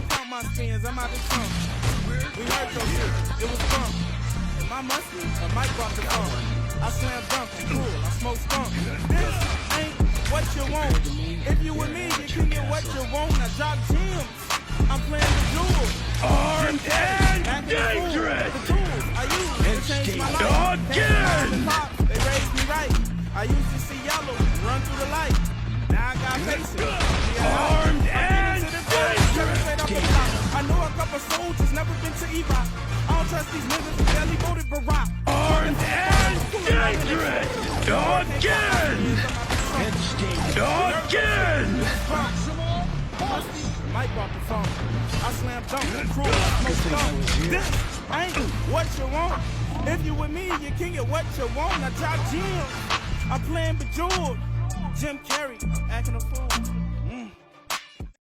ain't count my spins, I'm out the trunk. We heard your shit, it was fun. And my musty, a mic brought the fun. I slam dunk, I'm cool, I smoke skunk. This ain't what you want. If you with me, you can get what you want. I drop gems, I'm playing the jewel. Armed and dangerous! The tools I use to change my life. Again! They raised me right. I used to see yellow, run through the light. Now I got patience. Armed and dangerous! I know a couple soldiers, never been to Iraq. I don't trust these niggas who barely voted Barack. Armed and dangerous! Again! Again! Mike brought the phone. I slam dunk, crew, smoke skunk. This ain't what you want. If you with me, you can get what you want. I drop gems. I'm playing Bejeweled. Jim Carrey, acting a fool.